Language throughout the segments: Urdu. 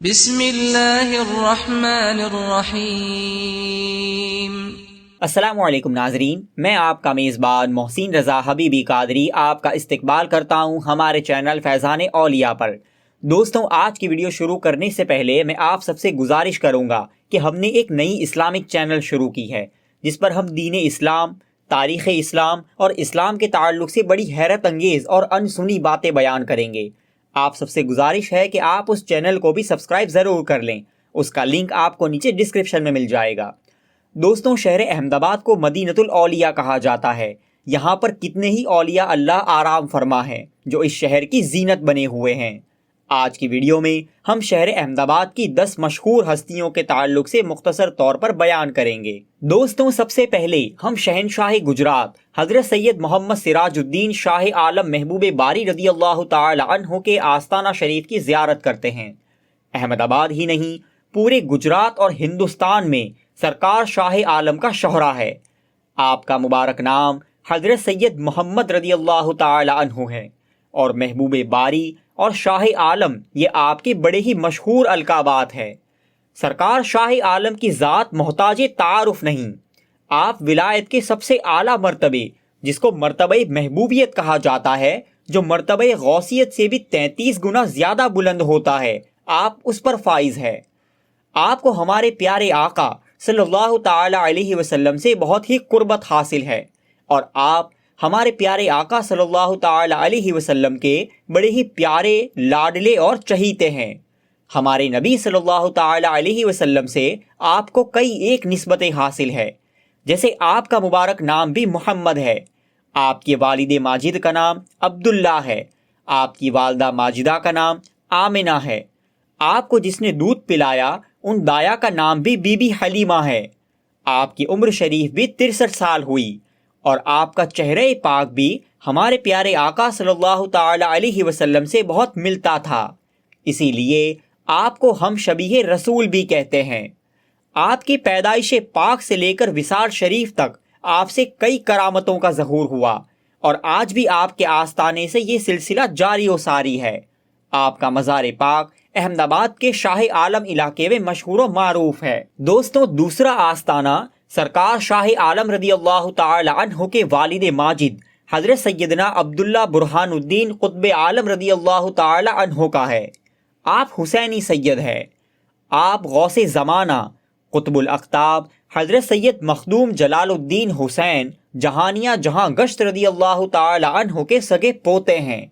بسم اللہ الرحمن الرحیم۔ السلام علیکم ناظرین، میں آپ کا میزبان محسن رضا حبیبی قادری آپ کا استقبال کرتا ہوں ہمارے چینل فیضان اولیاء پر۔ دوستوں، آج کی ویڈیو شروع کرنے سے پہلے میں آپ سب سے گزارش کروں گا کہ ہم نے ایک نئی اسلامک چینل شروع کی ہے جس پر ہم دین اسلام، تاریخ اسلام اور اسلام کے تعلق سے بڑی حیرت انگیز اور انسنی باتیں بیان کریں گے۔ آپ سب سے گزارش ہے کہ آپ اس چینل کو بھی سبسکرائب ضرور کر لیں، اس کا لنک آپ کو نیچے ڈسکرپشن میں مل جائے گا۔ دوستوں، شہر احمد آباد کو مدینۃ الاولیاء کہا جاتا ہے۔ یہاں پر کتنے ہی اولیاء اللہ آرام فرما ہیں جو اس شہر کی زینت بنے ہوئے ہیں۔ آج کی ویڈیو میں ہم شہر احمد آباد کی 10 مشہور ہستیوں کے تعلق سے مختصر طور پر بیان کریں گے۔ دوستوں، سب سے پہلے ہم شہنشاہ گجرات حضرت سید محمد سراج الدین شاہ عالم محبوب باری رضی اللہ تعالی عنہ کے آستانہ شریف کی زیارت کرتے ہیں۔ احمد آباد ہی نہیں، پورے گجرات اور ہندوستان میں سرکار شاہ عالم کا شہرہ ہے۔ آپ کا مبارک نام حضرت سید محمد رضی اللہ تعالی عنہ ہے، اور محبوب باری اور شاہ عالم یہ آپ کے بڑے ہی مشہور القابات ہیں۔ سرکار شاہ عالم کی ذات محتاج تعارف نہیں۔ آپ ولایت کے سب سے اعلیٰ مرتبے، جس کو مرتبہ محبوبیت کہا جاتا ہے، جو مرتبہ غوثیت سے بھی 33 گنا زیادہ بلند ہوتا ہے، آپ اس پر فائز ہے۔ آپ کو ہمارے پیارے آقا صلی اللہ تعالی علیہ وسلم سے بہت ہی قربت حاصل ہے، اور آپ ہمارے پیارے آقا صلی اللہ تعالی علیہ وسلم کے بڑے ہی پیارے، لاڈلے اور چہیتے ہیں۔ ہمارے نبی صلی اللہ تعالی علیہ وسلم سے آپ کو کئی ایک نسبتیں حاصل ہے، جیسے آپ کا مبارک نام بھی محمد ہے، آپ کے والد ماجد کا نام عبداللہ ہے، آپ کی والدہ ماجدہ کا نام آمنہ ہے، آپ کو جس نے دودھ پلایا ان دایا کا نام بھی بی بی حلیمہ ہے، آپ کی عمر شریف بھی 63 سال ہوئی، اور آپ کا چہرہ پاک بھی ہمارے پیارے آقا صلی اللہ تعالی علیہ وسلم سے بہت ملتا تھا، اسی لیے آپ کو ہم شبیہ رسول بھی کہتے ہیں۔ آپ کی پیدائش پاک سے لے کر وصال شریف تک آپ سے کئی کرامتوں کا ظہور ہوا، اور آج بھی آپ کے آستانے سے یہ سلسلہ جاری و ساری ہے۔ آپ کا مزار پاک احمد آباد کے شاہ عالم علاقے میں مشہور و معروف ہے۔ دوستوں، دوسرا آستانہ سرکار شاہ عالم رضی اللہ تعالی عنہ کے والد ماجد حضرت سیدنا عبداللہ برہان الدین قطب عالم رضی اللہ تعالی عنہ کا ہے۔ آپ حسینی سید ہے۔ آپ غوث زمانہ قطب الاقطاب حضرت سید مخدوم جلال الدین حسین جہانیہ جہاں گشت رضی اللہ تعالی عنہ کے سگے پوتے ہیں۔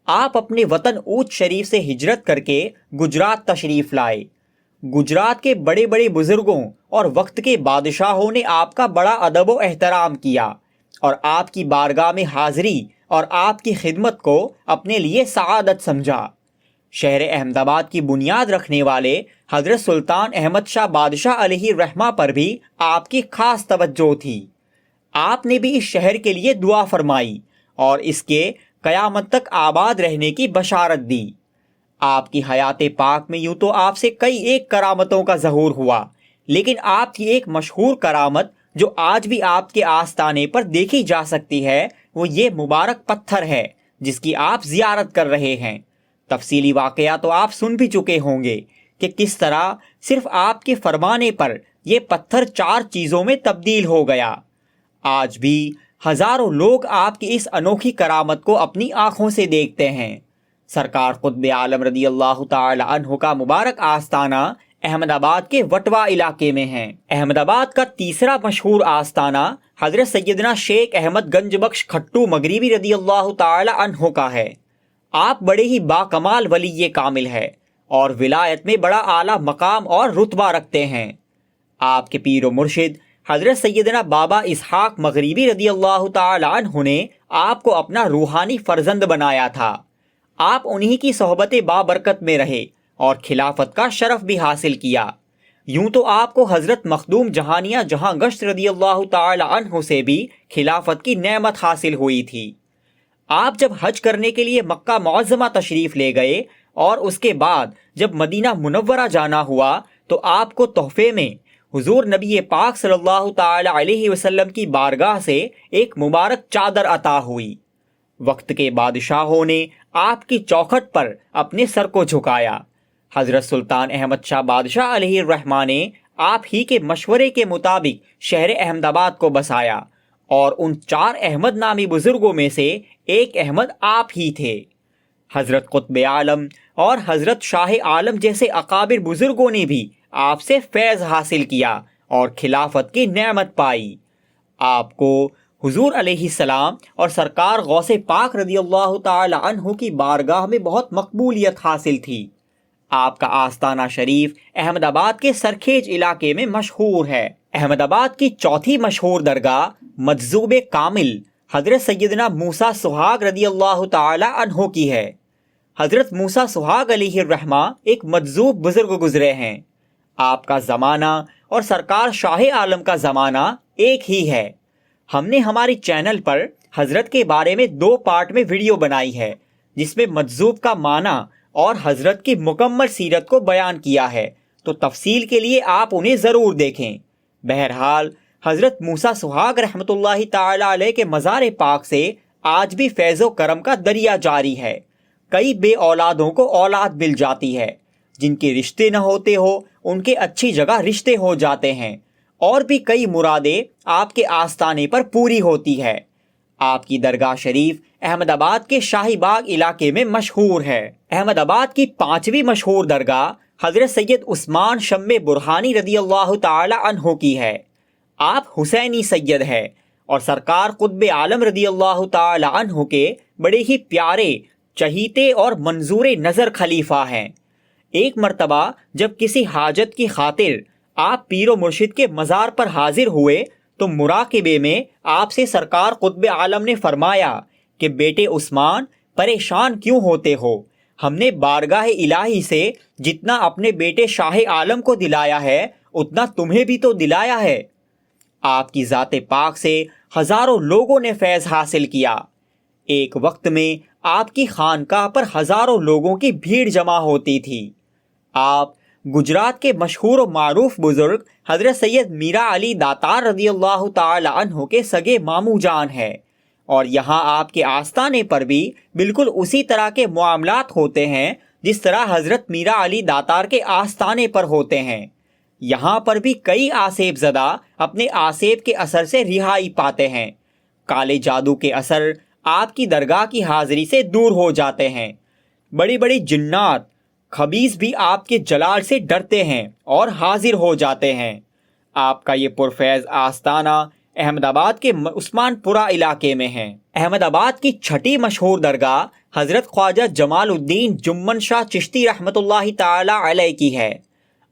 آپ اپنے وطن اوچ شریف سے ہجرت کر کے گجرات تشریف لائے۔ گجرات کے بڑے بڑے بزرگوں اور وقت کے بادشاہوں نے آپ کا بڑا ادب و احترام کیا، اور آپ کی بارگاہ میں حاضری اور آپ کی خدمت کو اپنے لیے سعادت سمجھا۔ شہر احمد آباد کی بنیاد رکھنے والے حضرت سلطان احمد شاہ بادشاہ علیہ الرحمہ پر بھی آپ کی خاص توجہ تھی۔ آپ نے بھی اس شہر کے لیے دعا فرمائی اور اس کے قیامت تک آباد رہنے کی بشارت دی۔ آپ کی حیات پاک میں یوں تو آپ سے کئی ایک کرامتوں کا ظہور ہوا، لیکن آپ کی ایک مشہور کرامت جو آج بھی آپ کے آستانے پر دیکھی جا سکتی ہے، وہ یہ مبارک پتھر ہے جس کی آپ زیارت کر رہے ہیں۔ تفصیلی واقعہ تو آپ سن بھی چکے ہوں گے کہ کس طرح صرف آپ کے فرمانے پر یہ پتھر 4 چیزوں میں تبدیل ہو گیا۔ آج بھی ہزاروں لوگ آپ کی اس انوکھی کرامت کو اپنی آنکھوں سے دیکھتے ہیں۔ سرکار قطب عالم رضی اللہ تعالی عنہ کا مبارک آستانہ احمد آباد کے وٹوا علاقے میں ہے۔ احمد آباد کا تیسرا مشہور آستانہ حضرت سیدنا شیخ احمد گنج بخش کھٹو مغربی رضی اللہ تعالی عنہ کا ہے۔ آپ بڑے ہی باکمال ولی کامل ہے اور ولایت میں بڑا اعلیٰ مقام اور رتبہ رکھتے ہیں۔ آپ کے پیر و مرشد حضرت سیدنا بابا اسحاق مغربی رضی اللہ تعالی عنہ نے آپ کو اپنا روحانی فرزند بنایا تھا۔ آپ انہی کی صحبت بابرکت میں رہے اور خلافت کا شرف بھی حاصل کیا۔ یوں تو آپ کو حضرت مخدوم جہانیہ جہاں گشت رضی اللہ تعالی عنہ سے بھی خلافت کی نعمت حاصل ہوئی تھی۔ آپ جب حج کرنے کے لیے مکہ معظمہ تشریف لے گئے اور اس کے بعد جب مدینہ منورہ جانا ہوا تو آپ کو تحفے میں حضور نبی پاک صلی اللہ تعالی علیہ وسلم کی بارگاہ سے ایک مبارک چادر عطا ہوئی۔ وقت کے بادشاہوں نے آپ کی چوکھٹ پر اپنے سر کو جھکایا۔ حضرت سلطان احمد شاہ بادشاہ علیہ الرحمہ نے آپ ہی کے مشورے کے مطابق شہر احمد آباد کو بسایا، اور ان 4 احمد نامی بزرگوں میں سے ایک احمد آپ ہی تھے۔ حضرت قطب عالم اور حضرت شاہ عالم جیسے اکابر بزرگوں نے بھی آپ سے فیض حاصل کیا اور خلافت کی نعمت پائی۔ آپ کو حضور علیہ السلام اور سرکار غوث پاک رضی اللہ تعالی عنہ کی بارگاہ میں بہت مقبولیت حاصل تھی۔ آپ کا آستانہ شریف احمد آباد کے سرکھیج علاقے میں مشہور ہے۔ احمد آباد کی چوتھی مشہور درگاہ مجذوب کامل حضرت سیدنا موسیٰ سہاگ رضی اللہ تعالی عنہ کی ہے۔ حضرت موسیٰ سہاگ علیہ الرحمہ ایک مجذوب بزرگ گزرے ہیں۔ آپ کا زمانہ اور سرکار شاہ عالم کا زمانہ ایک ہی ہے۔ ہم نے ہماری چینل پر حضرت کے بارے میں 2 پارٹ میں ویڈیو بنائی ہے، جس میں مجذوب کا معنی اور حضرت کی مکمل سیرت کو بیان کیا ہے، تو تفصیل کے لیے آپ انہیں ضرور دیکھیں۔ بہرحال حضرت موسیٰ سہاگ رحمۃ اللہ تعالی علیہ کے مزار پاک سے آج بھی فیض و کرم کا دریا جاری ہے۔ کئی بے اولادوں کو اولاد مل جاتی ہے، جن کے رشتے نہ ہوتے ہو ان کے اچھی جگہ رشتے ہو جاتے ہیں، اور بھی کئی مرادیں آپ کے آستانے پر پوری ہوتی ہے۔ آپ کی درگاہ شریف احمد آباد کے شاہی باغ علاقے میں مشہور ہے۔ احمد آباد کی 5ویں مشہور درگاہ حضرت سید عثمان شمع برہانی رضی اللہ تعالی عنہ کی ہے۔ آپ حسینی سید ہے اور سرکار قطب عالم رضی اللہ تعالی عنہ کے بڑے ہی پیارے، چہیتے اور منظور نظر خلیفہ ہیں۔ ایک مرتبہ جب کسی حاجت کی خاطر آپ پیر و مرشد کے مزار پر حاضر ہوئے تو مراقبے میں آپ سے سرکار قطب عالم نے فرمایا کہ بیٹے عثمان، پریشان کیوں ہوتے ہو؟ ہم نے بارگاہ الہی سے جتنا اپنے بیٹے شاہ عالم کو دلایا ہے اتنا تمہیں بھی تو دلایا ہے۔ آپ کی ذات پاک سے ہزاروں لوگوں نے فیض حاصل کیا۔ ایک وقت میں آپ کی خانقاہ پر ہزاروں لوگوں کی بھیڑ جمع ہوتی تھی۔ آپ گجرات کے مشہور و معروف بزرگ حضرت سید میرا علی داتار رضی اللہ تعالی عنہ کے سگے ماموں جان ہیں، اور یہاں آپ کے آستانے پر بھی بالکل اسی طرح کے معاملات ہوتے ہیں جس طرح حضرت میرا علی داتار کے آستانے پر ہوتے ہیں۔ یہاں پر بھی کئی آسیب زدہ اپنے آسیب کے اثر سے رہائی پاتے ہیں۔ کالے جادو کے اثر آپ کی درگاہ کی حاضری سے دور ہو جاتے ہیں۔ بڑی بڑی جنات خبیث بھی آپ کے جلال سے ڈرتے ہیں اور حاضر ہو جاتے ہیں۔ آپ کا یہ پرفیض آستانہ احمد آباد کے عثمان پورہ علاقے میں ہے۔ احمد آباد کی 6ٹھی مشہور درگاہ حضرت خواجہ جمال الدین جمن شاہ چشتی رحمۃ اللہ تعالی علیہ کی ہے۔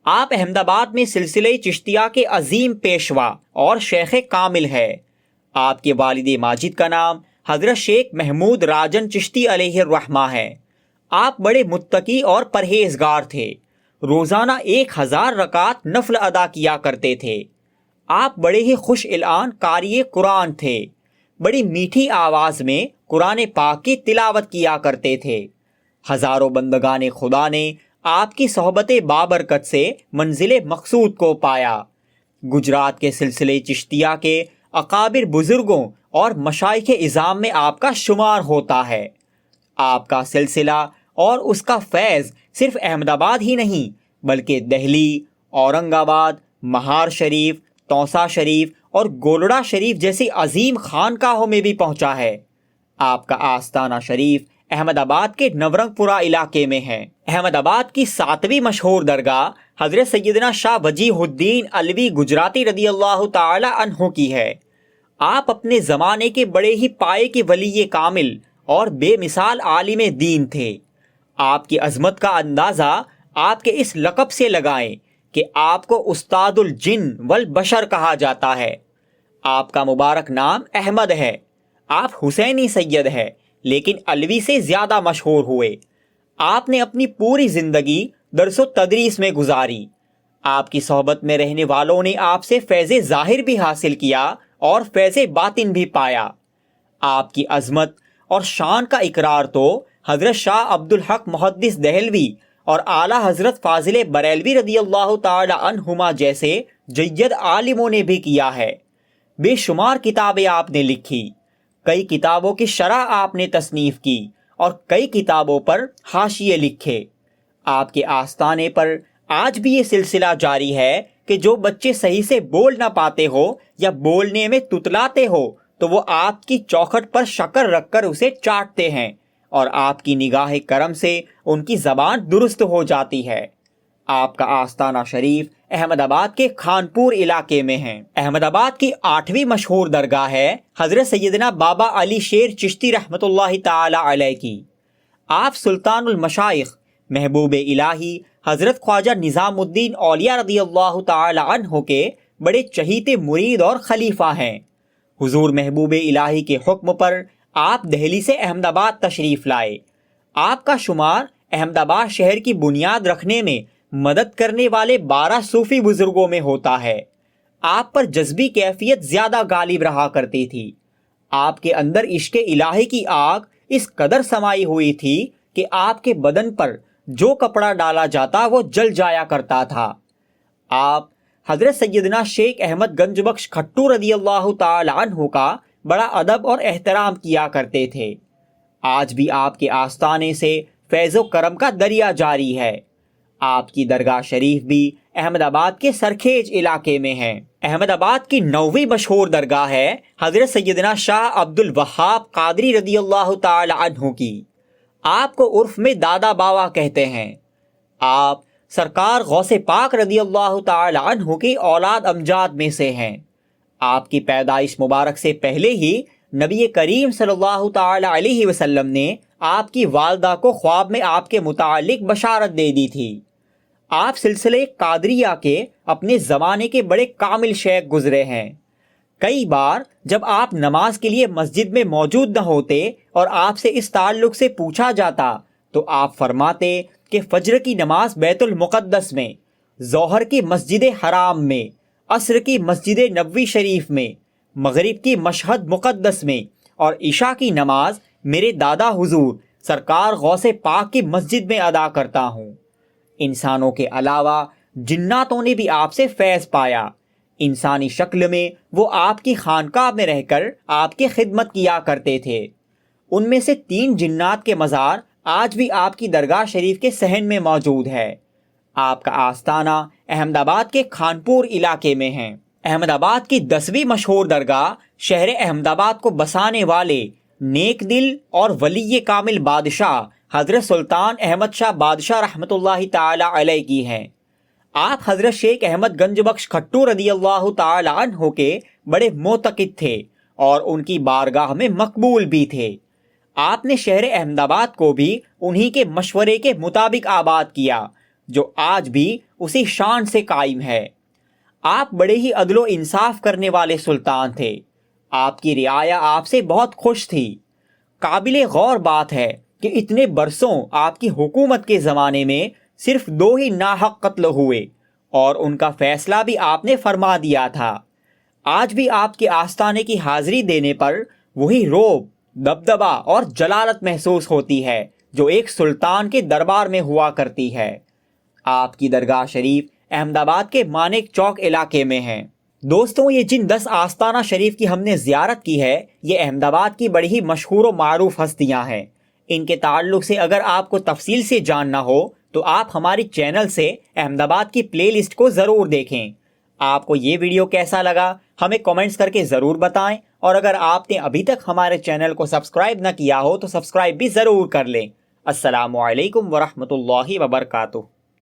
آپ احمد آباد میں سلسلہ چشتیہ کے عظیم پیشوا اور شیخ کامل ہے۔ آپ کے والد ماجد کا نام حضرت شیخ محمود راجن چشتی علیہ الرحمہ ہے۔ آپ بڑے متقی اور پرہیزگار تھے، روزانہ 1000 رکعت نفل ادا کیا کرتے تھے۔ آپ بڑے ہی خوش العان قاری قرآن تھے، بڑی میٹھی آواز میں قرآن پاک کی تلاوت کیا کرتے تھے۔ ہزاروں بندگان خدا نے آپ کی صحبت بابرکت سے منزل مقصود کو پایا۔ گجرات کے سلسلے چشتیہ کے اکابر بزرگوں اور مشائخ اعظام میں آپ کا شمار ہوتا ہے۔ آپ کا سلسلہ اور اس کا فیض صرف احمد آباد ہی نہیں بلکہ دہلی، اورنگ آباد، مہار شریف، توسا شریف اور گولڑا شریف جیسی عظیم خانقاہوں میں بھی پہنچا ہے۔ آپ کا آستانہ شریف احمد آباد کے نورنگ پورہ علاقے میں ہے۔ احمد آباد کی 7ویں مشہور درگاہ حضرت سیدنا شاہ وجیہ الدین علوی گجراتی رضی اللہ تعالی عنہ کی ہے۔ آپ اپنے زمانے کے بڑے ہی پائے کے ولی کامل اور بے مثال عالم دین تھے۔ آپ کی عظمت کا اندازہ آپ کے اس لقب سے لگائیں کہ آپ کو استاد الجن والبشر کہا جاتا ہے۔ آپ کا مبارک نام احمد ہے۔ آپ حسینی سید ہے لیکن علوی سے زیادہ مشہور ہوئے۔ آپ نے اپنی پوری زندگی درس و تدریس میں گزاری۔ آپ کی صحبت میں رہنے والوں نے آپ سے فیض ظاہر بھی حاصل کیا اور فیض باطن بھی پایا۔ آپ کی عظمت اور شان کا اقرار تو حضرت شاہ عبدالحق محدث دہلوی اور اعلیٰ حضرت فاضل بریلوی رضی اللہ تعالی عنہما جیسے جید عالموں نے بھی کیا ہے۔ بے شمار کتابیں آپ نے لکھی، کئی کتابوں کی شرح آپ نے تصنیف کی اور کئی کتابوں پر حاشیے لکھے۔ آپ کے آستانے پر آج بھی یہ سلسلہ جاری ہے کہ جو بچے صحیح سے بول نہ پاتے ہو یا بولنے میں تتلاتے ہو تو وہ آپ کی چوکھٹ پر شکر رکھ کر اسے چاٹتے ہیں اور آپ کی نگاہ کرم سے ان کی زبان درست ہو جاتی ہے۔ آپ کا آستانہ شریف احمد آباد کے خانپور علاقے میں ہے۔ احمد آباد کی 8ویں مشہور درگاہ ہے حضرت سیدنا بابا علی شیر چشتی رحمۃ اللہ تعالی علیہ کی۔ آپ سلطان المشائخ محبوب الہی حضرت خواجہ نظام الدین اولیاء رضی اللہ تعالی عنہ کے بڑے چہیتے مرید اور خلیفہ ہیں۔ حضور محبوب الہی کے حکم پر آپ دہلی سے احمد آباد تشریف لائے۔ آپ کا شمار احمد آباد شہر کی بنیاد رکھنے میں مدد کرنے والے 12 صوفی بزرگوں میں ہوتا ہے۔ آپ پر جذبی کیفیت زیادہ غالب رہا کرتی تھی۔ آپ کے اندر عشق الہی کی آگ اس قدر سمائی ہوئی تھی کہ آپ کے بدن پر جو کپڑا ڈالا جاتا وہ جل جایا کرتا تھا۔ آپ حضرت سیدنا شیخ احمد گنج بخش کھٹو رضی اللہ تعالی عنہ کا بڑا ادب اور احترام کیا کرتے تھے۔ آج بھی آپ کے آستانے سے فیض و کرم کا دریا جاری ہے۔ آپ کی درگاہ شریف بھی احمد آباد کے سرکھیج علاقے میں ہے۔ احمد آباد کی 9ویں مشہور درگاہ ہے حضرت سیدنا شاہ عبد الوہاب قادری رضی اللہ تعالی عنہ کی۔ آپ کو عرف میں دادا باوا کہتے ہیں۔ آپ سرکار غوث پاک رضی اللہ تعالی عنہ کی اولاد امجاد میں سے ہیں۔ آپ کی پیدائش مبارک سے پہلے ہی نبی کریم صلی اللہ تعالی علیہ وسلم نے آپ کی والدہ کو خواب میں آپ کے متعلق بشارت دے دی تھی۔ آپ سلسلہ قادریہ کے اپنے زمانے کے بڑے کامل شیخ گزرے ہیں۔ کئی بار جب آپ نماز کے لیے مسجد میں موجود نہ ہوتے اور آپ سے اس تعلق سے پوچھا جاتا تو آپ فرماتے کہ فجر کی نماز بیت المقدس میں، ظہر کی مسجد حرام میں، عصر کی مسجد نبوی شریف میں، مغرب کی مشہد مقدس میں اور عشاء کی نماز میرے دادا حضور سرکار غوث پاک کی مسجد میں ادا کرتا ہوں۔ انسانوں کے علاوہ جناتوں نے بھی آپ سے فیض پایا۔ انسانی شکل میں وہ آپ کی خانقاہ میں رہ کر آپ کی خدمت کیا کرتے تھے۔ ان میں سے 3 جنات کے مزار آج بھی آپ کی درگاہ شریف کے صحن میں موجود ہے۔ آپ کا آستانہ احمد آباد کے خانپور علاقے میں ہے۔ احمد آباد کی 10ویں مشہور درگاہ شہر احمد آباد کو بسانے والے نیک دل اور ولی کامل بادشاہ حضرت سلطان احمد شاہ بادشاہ رحمۃ اللہ تعالی علیہ کی ہے۔ آپ حضرت شیخ احمد گنج بخش کھٹو رضی اللہ تعالی عنہ کے بڑے معتقد تھے اور ان کی بارگاہ میں مقبول بھی تھے۔ آپ نے شہر احمد آباد کو بھی انہی کے مشورے کے مطابق آباد کیا جو آج بھی اسی شان سے قائم ہے۔ آپ بڑے ہی عدل و انصاف کرنے والے سلطان تھے۔ آپ کی رعایا آپ سے بہت خوش تھی۔ قابل غور بات ہے کہ اتنے برسوں آپ کی حکومت کے زمانے میں صرف 2 ہی ناحق قتل ہوئے اور ان کا فیصلہ بھی آپ نے فرما دیا تھا۔ آج بھی آپ کے آستانے کی حاضری دینے پر وہی رعب، دبدبہ اور جلالت محسوس ہوتی ہے جو ایک سلطان کے دربار میں ہوا کرتی ہے۔ آپ کی درگاہ شریف احمد آباد کے مانک چوک علاقے میں ہے۔ دوستوں، یہ جن 10 آستانہ شریف کی ہم نے زیارت کی ہے یہ احمد آباد کی بڑی ہی مشہور و معروف ہستیاں ہیں۔ ان کے تعلق سے اگر آپ کو تفصیل سے جاننا ہو تو آپ ہماری چینل سے احمد آباد کی پلے لسٹ کو ضرور دیکھیں۔ آپ کو یہ ویڈیو کیسا لگا ہمیں کامنٹس کر کے ضرور بتائیں، اور اگر آپ نے ابھی تک ہمارے چینل کو سبسکرائب نہ کیا ہو تو سبسکرائب بھی ضرور کر لیں۔ السلام علیکم ورحمۃ اللہ وبرکاتہ۔